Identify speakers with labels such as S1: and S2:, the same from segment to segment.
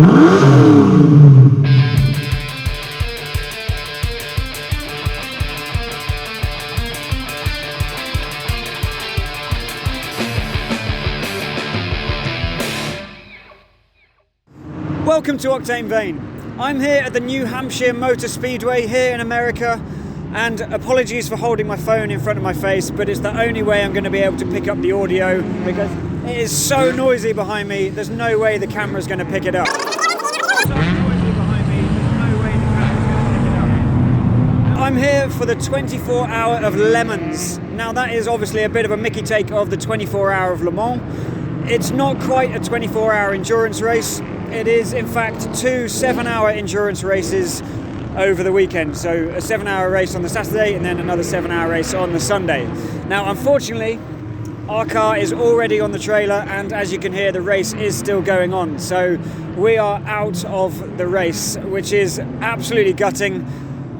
S1: Welcome to Octane Vane. I'm here at the new Hampshire Motor Speedway here in America, and apologies for holding my phone in front of my face, but it's the only way I'm going to be able to pick up the audio because it is so noisy behind me. There's no way the camera's going to pick it up. I'm here for the 24 Hour of Lemons. Now that is obviously a bit of a Mickey take of the 24 Hour of Le Mans. It's not quite a 24-hour endurance race. It is in fact 2 7-hour endurance races over the weekend. So a 7-hour race on the Saturday and then another 7-hour race on the Sunday. Now unfortunately our car is already on the trailer, and as you can hear, the race is still going on. So we are out of the race, which is absolutely gutting.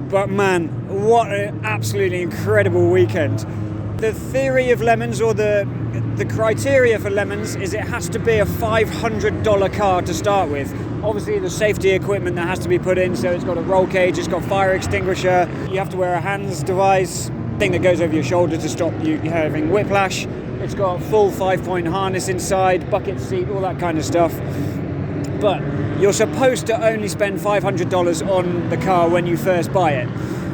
S1: But man, what an absolutely incredible weekend. The theory of Lemons, or the criteria for Lemons, is it has to be a $500 car to start with. Obviously the safety equipment that has to be put in, so it's got a roll cage, it's got fire extinguisher, you have to wear a hands device, thing that goes over your shoulder to stop you having whiplash. It's got a full 5-point harness inside, bucket seat, all that kind of stuff. But you're supposed to only spend $500 on the car when you first buy it.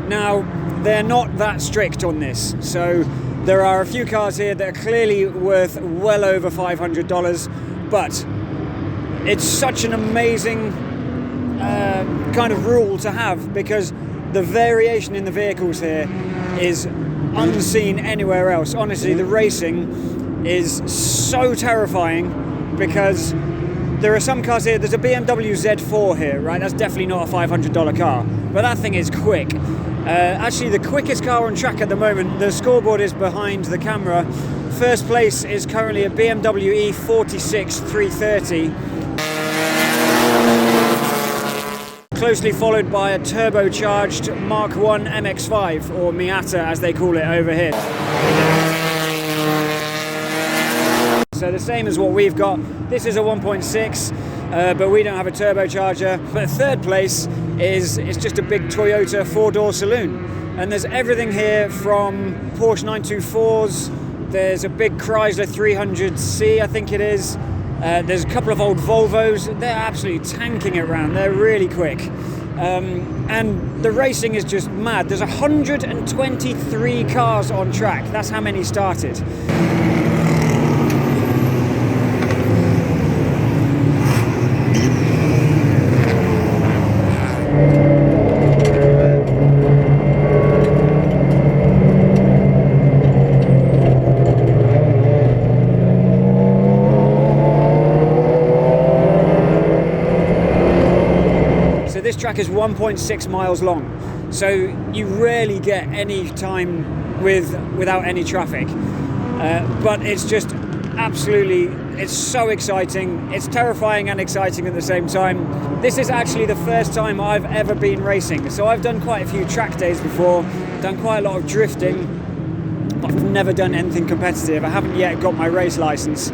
S1: Now, they're not that strict on this, so there are a few cars here that are clearly worth well over $500, but it's such an amazing kind of rule to have, because the variation in the vehicles here is unseen anywhere else. Honestly, the racing is so terrifying, because there are some cars here. There's a BMW Z4 here, right? That's definitely not a $500 car, but that thing is quick. Actually, the quickest car on track at the moment, the scoreboard is behind the camera. First place is currently a BMW E46 330. Closely followed by a turbocharged Mark 1 MX-5, or Miata as they call it over here. So the same as what we've got. This is a 1.6, but we don't have a turbocharger. But third place is just a big Toyota 4-door saloon. And there's everything here from Porsche 924s, there's a big Chrysler 300C, I think it is. There's a couple of old Volvos. They're absolutely tanking it around. They're really quick. And the racing is just mad. There's 123 cars on track. That's how many started. This track is 1.6 miles long, so you rarely get any time without any traffic, but it's just absolutely, it's so exciting. It's terrifying and exciting at the same time. This is actually the first time I've ever been racing, so I've done quite a few track days before, done quite a lot of drifting, but I've never done anything competitive. I haven't yet got my race license.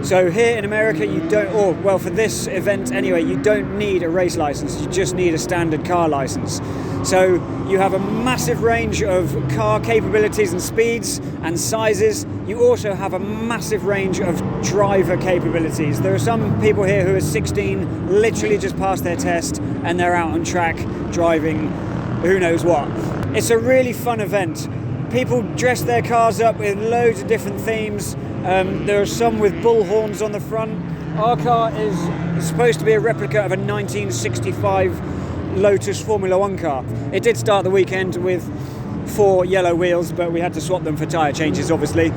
S1: So here in America, you don't, or well, for this event anyway, you don't need a race license, you just need a standard car license. So you have a massive range of car capabilities and speeds and sizes. You also have a massive range of driver capabilities. There are some people here who are 16, literally just passed their test, and they're out on track driving who knows what. It's a really fun event. People dress their cars up with loads of different themes. There are some with bull horns on the front. Our car is supposed to be a replica of a 1965 Lotus Formula 1 car. It did start the weekend with 4 yellow wheels, but we had to swap them for tyre changes, obviously.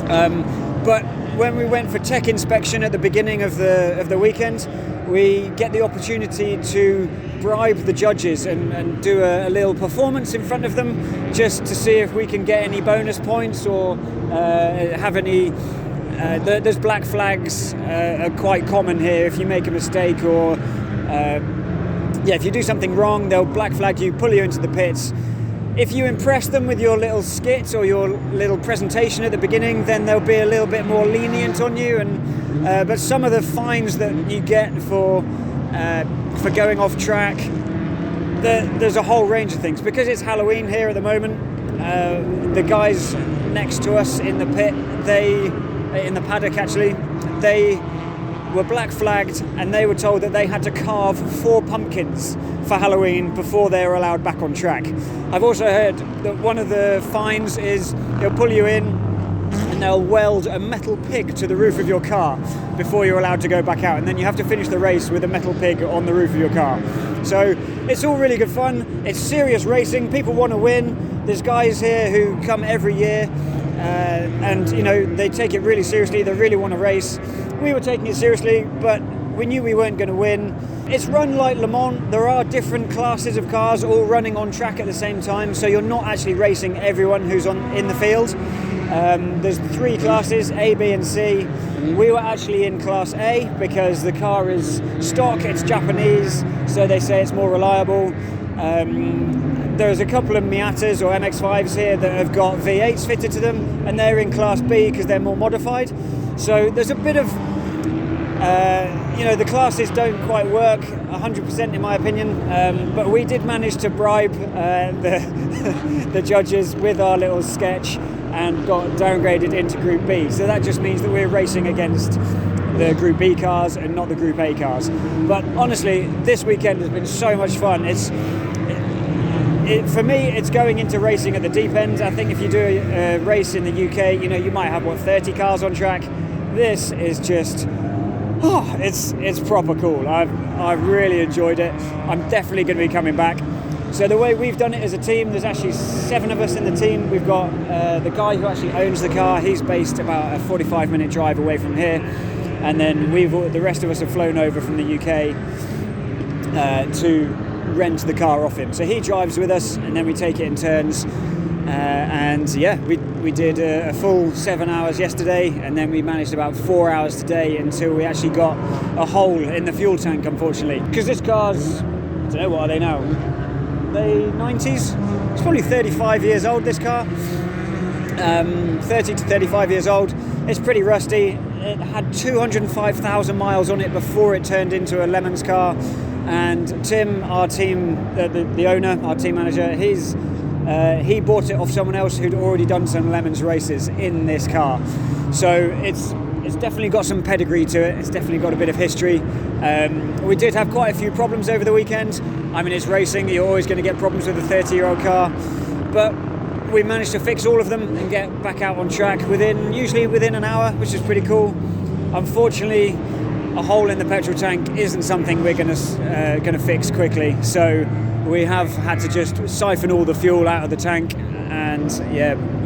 S1: But when we went for tech inspection at the beginning of the weekend, we get the opportunity to bribe the judges and do a little performance in front of them, just to see if we can get any bonus points or have any. There's black flags are quite common here. If you make a mistake or if you do something wrong, they'll black flag you, pull you into the pits. if you impress them with your little skits or your little presentation at the beginning, then they'll be a little bit more lenient on you. And but some of the fines that you get for going off track, there's a whole range of things. Because it's Halloween here at the moment, the guys next to us in the pit, in the paddock actually, they were black flagged, and they were told that they had to carve 4 pumpkins for Halloween before they were allowed back on track. I've also heard that one of the fines is they'll pull you in and they'll weld a metal pig to the roof of your car before you're allowed to go back out, and then you have to finish the race with a metal pig on the roof of your car. So it's all really good fun. It's serious racing. People want to win. There's guys here who come every year, and you know, they take it really seriously. They really want to race. We were taking it seriously, but we knew we weren't going to win. It's run like Le Mans. There are different classes of cars all running on track at the same time, so you're not actually racing everyone who's in the field. There's 3 classes, A, B and C. We were actually in class A because the car is stock, it's Japanese, so they say it's more reliable. There's a couple of Miatas or MX-5s here that have got V8s fitted to them, and they're in class B because they're more modified. So there's a bit of, you know, the classes don't quite work 100% in my opinion, but we did manage to bribe the judges with our little sketch and got downgraded into Group B. So that just means that we're racing against the Group B cars and not the Group A cars. But honestly, this weekend has been so much fun. For me, it's going into racing at the deep end. I think if you do a race in the UK, you know, you might have 30 cars on track. This is just, it's proper cool. I've really enjoyed it. I'm definitely going to be coming back. So the way we've done it as a team, there's actually 7 of us in the team. We've got the guy who actually owns the car. He's based about a 45-minute drive away from here, and then the rest of us have flown over from the UK to rent the car off him. So he drives with us, and then we take it in turns. And yeah, we did a full 7 hours yesterday, and then we managed about 4 hours today until we actually got a hole in the fuel tank, unfortunately. Because this car's, I don't know, what are they now? They 90s? It's probably 35 years old, this car. 30 to 35 years old. It's pretty rusty. It had 205,000 miles on it before it turned into a Lemons car. And Tim, our team, the owner, our team manager, he bought it off someone else who'd already done some Lemons races in this car. So it's definitely got some pedigree to it. It's definitely got a bit of history. We did have quite a few problems over the weekend. I mean, it's racing. You're always going to get problems with a 30-year-old car. But we managed to fix all of them and get back out on track usually within an hour, which is pretty cool. Unfortunately, a hole in the petrol tank isn't something we're going to fix quickly. So we have had to just siphon all the fuel out of the tank and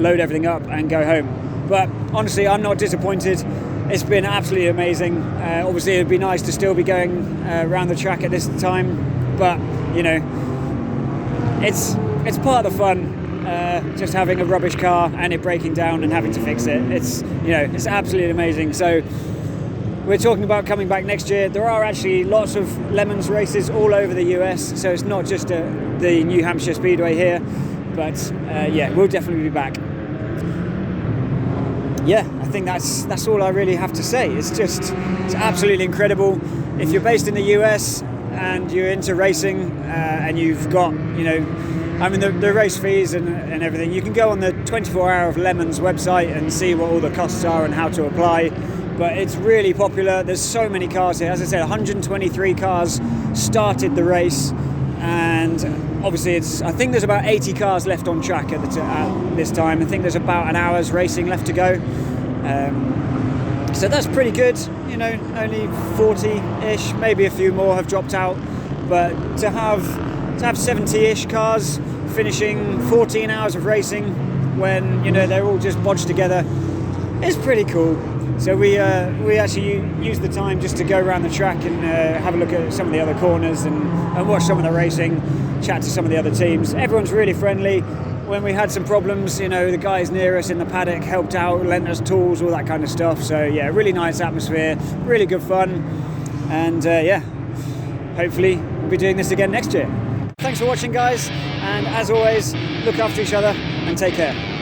S1: load everything up and go home. But honestly, I'm not disappointed. It's been absolutely amazing. Obviously, it'd be nice to still be going around the track at this time, but you know, it's part of the fun. Just having a rubbish car and it breaking down and having to fix it. It's absolutely amazing. So we're talking about coming back next year. There are actually lots of Lemons races all over the US, so it's not just the New Hampshire Speedway here, but we'll definitely be back. Yeah, I think that's all I really have to say. It's absolutely incredible. If you're based in the US and you're into racing and you've got, the race fees and everything, you can go on the 24 Hour of Lemons website and see what all the costs are and how to apply. But it's really popular. There's so many cars here. As I said, 123 cars started the race, and obviously I think there's about 80 cars left on track at this time. I think there's about an hour's racing left to go. So that's pretty good. Only 40-ish, maybe a few more have dropped out. But to have 70-ish cars finishing 14 hours of racing when they're all just bodged together is pretty cool. So we actually used the time just to go around the track and have a look at some of the other corners and watch some of the racing, chat to some of the other teams. Everyone's really friendly. When we had some problems, the guys near us in the paddock helped out, lent us tools, all that kind of stuff. So yeah, really nice atmosphere, really good fun, and hopefully we'll be doing this again next year. Thanks for watching, guys, And as always, look after each other and take care.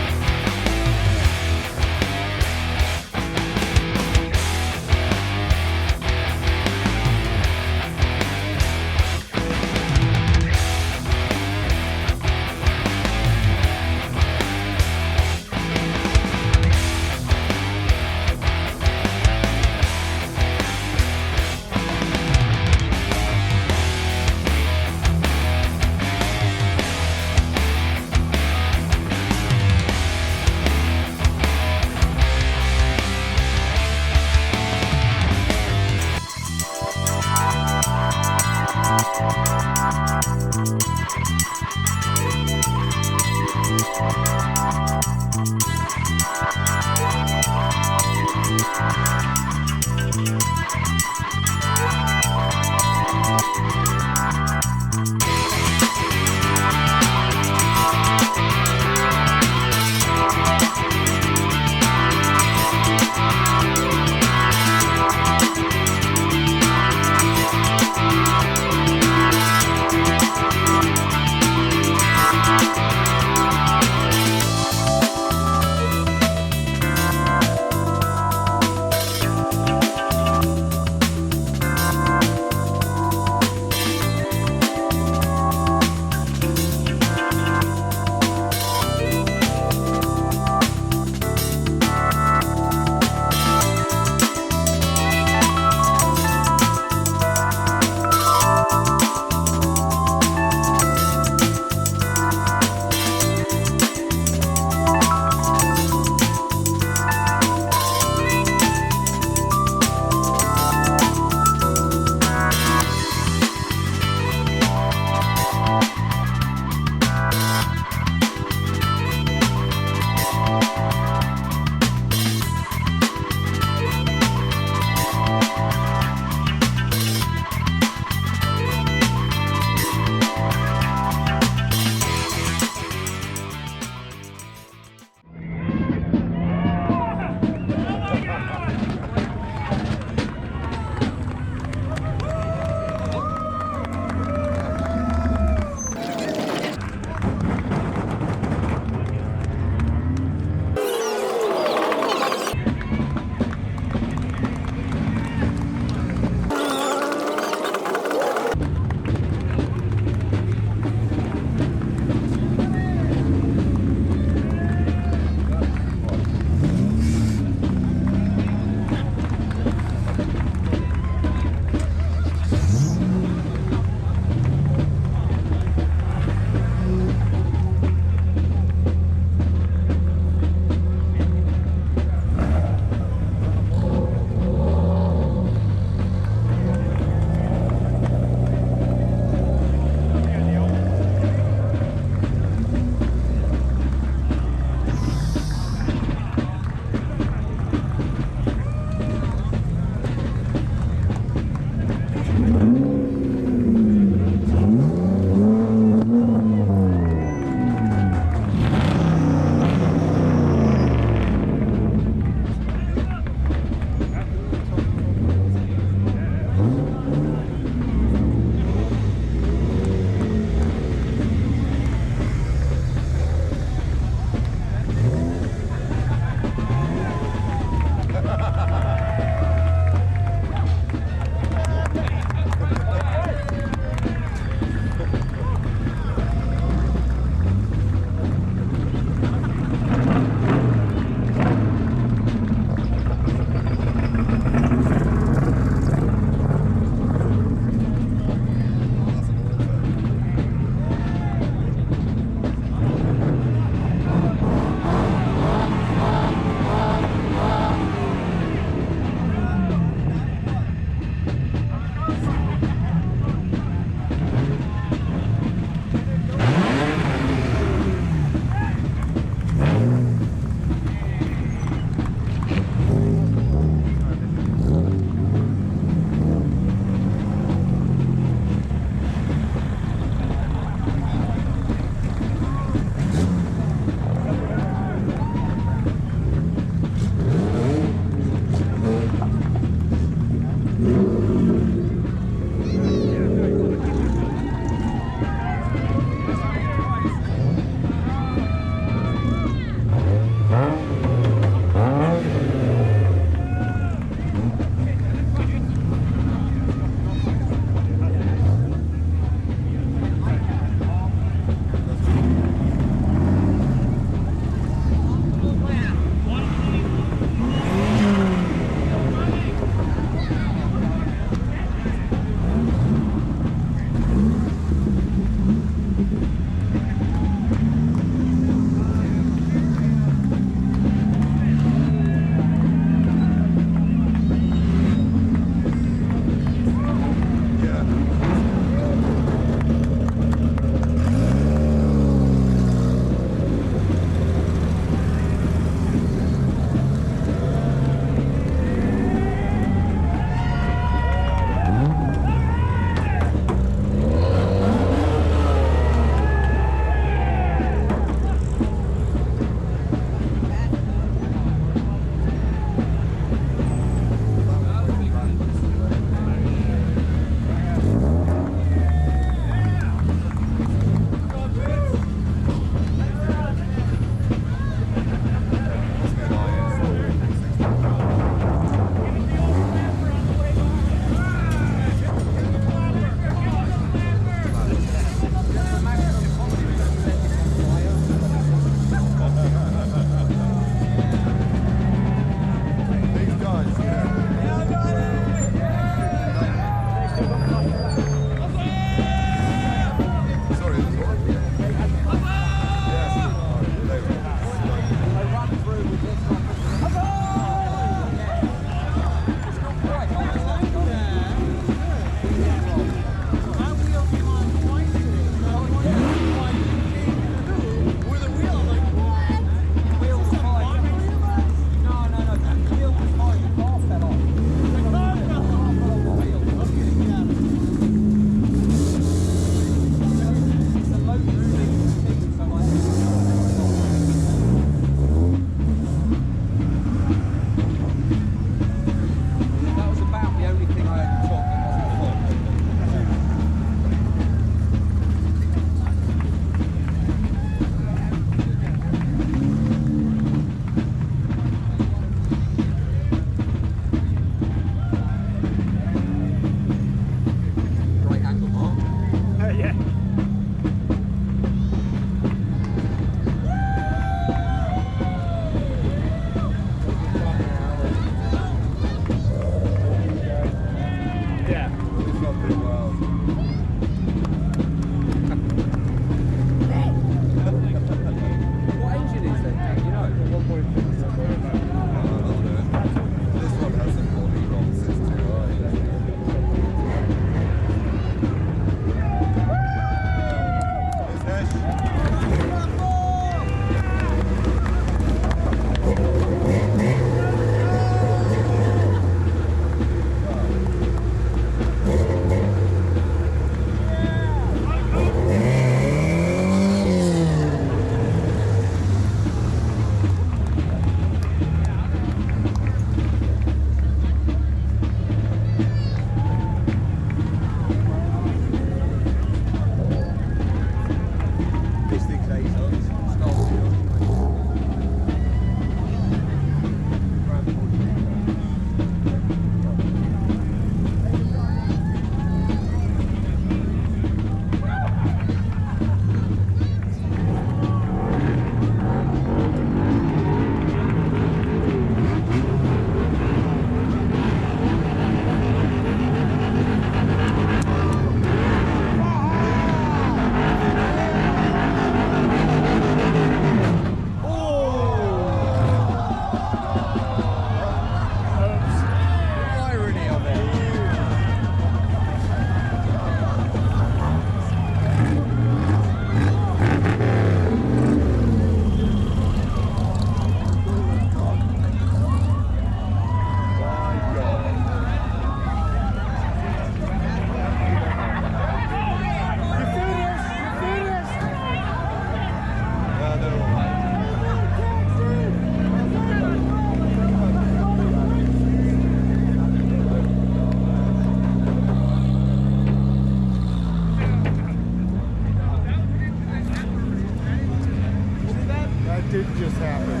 S2: did just happen.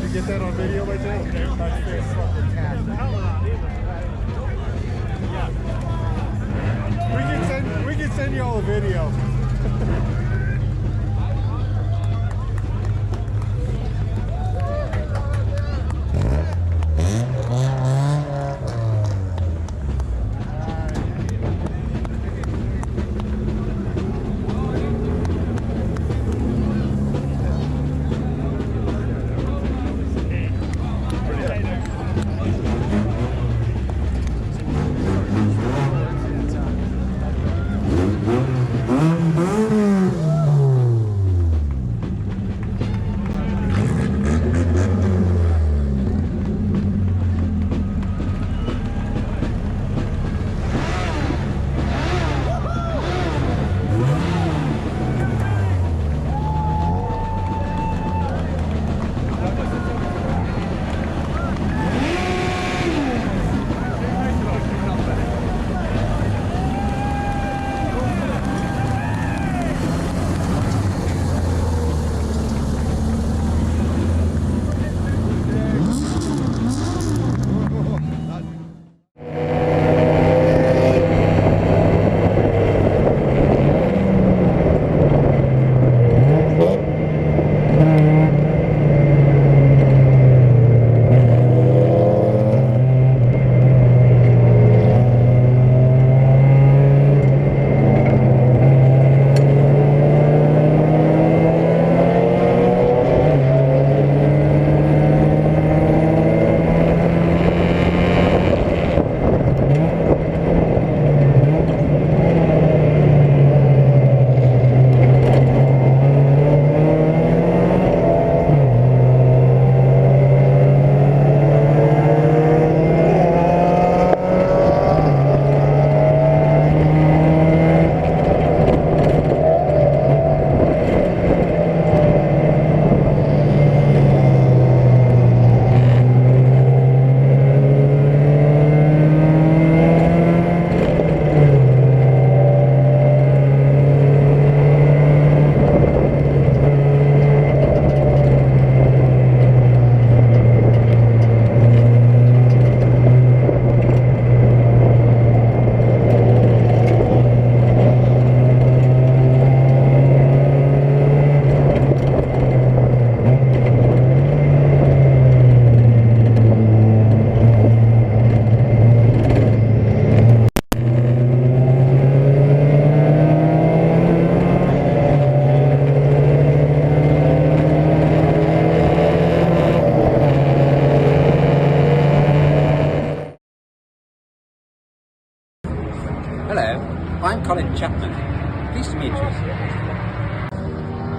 S2: Did you get that on video by chance? That's fantastic. We can send you all a video.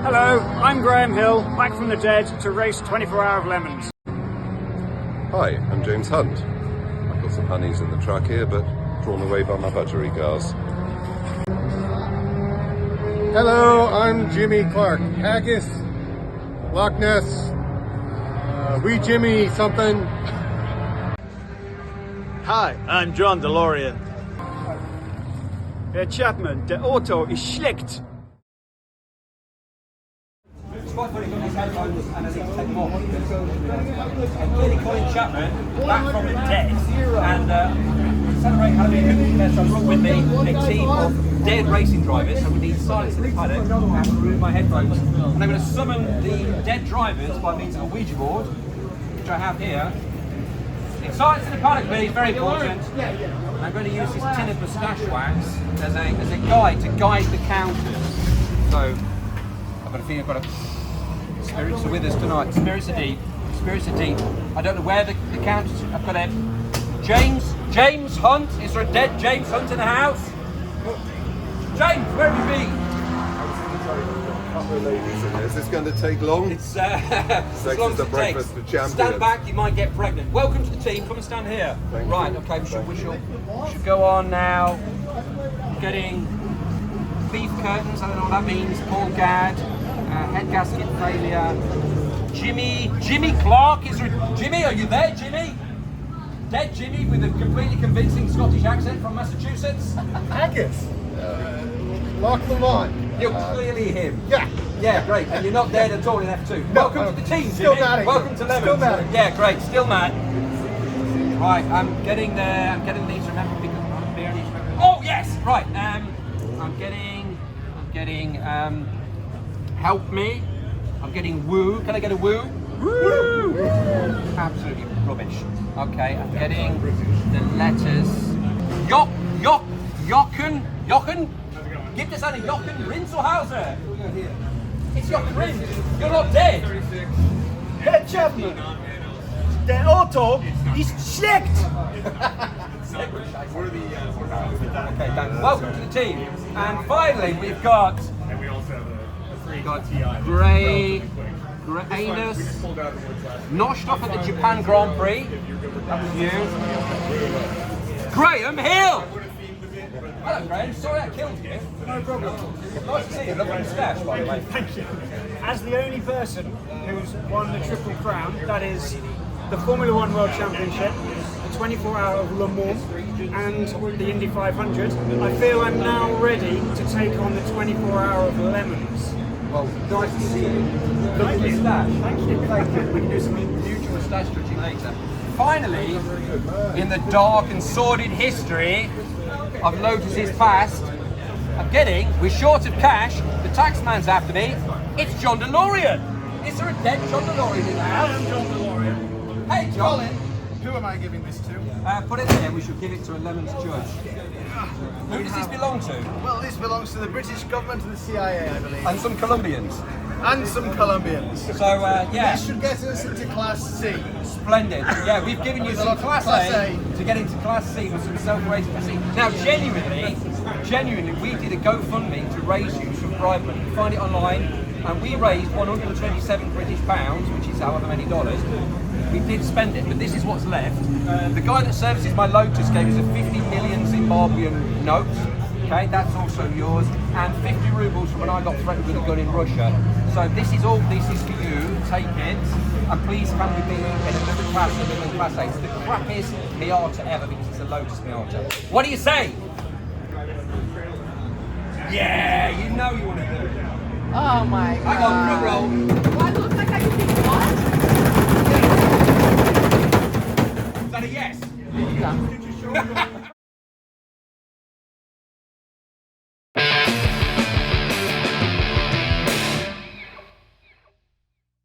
S1: Hello, I'm Graham Hill, back from the dead to race 24 Hour of Le Mans.
S3: Hi, I'm James Hunt. I've got some honeys in the truck here, but drawn away by my buttery cars.
S2: Hello, I'm Jimmy Clark. Haggis, Loch Ness, Wee Jimmy something.
S4: Hi, I'm John DeLorean.
S1: Herr Chapman, der Auto ist schlecht.
S5: Quite funny, got his headphones and I need to take them off. Clearly Colin Chapman, back from the dead, and celebrate Halloween Fest, I've brought with me a team of dead racing drivers, so we need silence in the paddock. I have to remove my headphones, and I'm going to summon the dead drivers by means of a Ouija board, which I have here. Silence in the paddock, please, very important. And I'm going to use this tin of moustache wax as a guide to guide the counters. So I've got a feeling I've got a spirits are with us tonight. Spirits are deep. Spirits are deep. I don't know where the counters. I've got a James Hunt. Is there a dead James Hunt in the house? James, where have you been?
S3: Is this going to take long?
S5: It's as long as it takes. Stand back, you might get pregnant. Welcome to the team. Come and stand here. Right. Okay. We should go on now. Getting beef curtains. I don't know what that means. Paul Gadd. Head gasket failure. Jimmy Clark. Is there? Jimmy, are you there, Jimmy? Dead Jimmy with a completely convincing Scottish accent from Massachusetts.
S2: Haggis, Loch Lomond.
S5: You're clearly him.
S2: Yeah.
S5: Yeah, great. And you're not dead at all in F2. Welcome to the team,
S2: Still
S5: Jimmy.
S2: mad.
S5: Welcome to Lemons.
S2: Still mad.
S5: Yeah, great. Still mad. Right, I'm getting there. I'm getting these. Remember, because I'm barely. Oh yes, right. I'm getting. Help me. I'm getting woo. Can I get a woo? Woo. Absolutely rubbish. Okay, I'm getting the letters. Jochen. Gibt es eine Jochen Rinzelhauser? It's Jochen Rinz. You're not dead.
S2: Herr Chapman, der Auto ist schlecht.
S5: Okay, thanks. Welcome to the team. And finally, we've got Grainus Nostoff at the Japan Grand Prix. That was you. Graham Hill. Hello, Graham. Sorry I killed you. No problem. Nice to see you. Lovely moustache, by the way.
S1: Thank you. As the only person who's won the Triple Crown, that is the Formula One World Championship, the 24-hour of Le Mans, and the Indy 500, I feel I'm now ready to take on the 24-hour of Lemons.
S5: Well, nice to see you. Lovely moustache. Thank you. We can do some mutual moustache stretching later. Finally, in the dark and sordid history of Lotus's past, we're short of cash, the taxman's after me, it's John DeLorean. Is there a dead John DeLorean in the house?
S2: I am John DeLorean.
S5: Hey, John.
S2: Colin, who am I giving this to?
S5: Put it there, we should give it to a Lemons judge. Who does this belong to?
S2: Well, this belongs to the British government and the CIA, I believe.
S5: And some Colombians.
S2: And some Colombians.
S5: So, yeah.
S2: This should get us into Class C.
S5: Splendid. Yeah, we've given you some Class A to get into Class C with some self-rated Class C. Now, genuinely, we did a GoFundMe to raise you some bribe money. You can find it online, and we raised 127 British pounds, which is however many dollars. We did spend it, but this is what's left. The guy that services my Lotus gave us a 50 million Zimbabwean note. Okay, that's also yours, and 50 rubles from when I got threatened with a gun in Russia. So this is for you. Take it, and please can we be in another class other than Class A. It's the crappiest Miata ever because it's a Lotus Miata. What do you say? Yeah, you know you want to do it.
S6: Oh my god.
S5: Hang on, drum roll.
S6: Well, it looks like I can think what?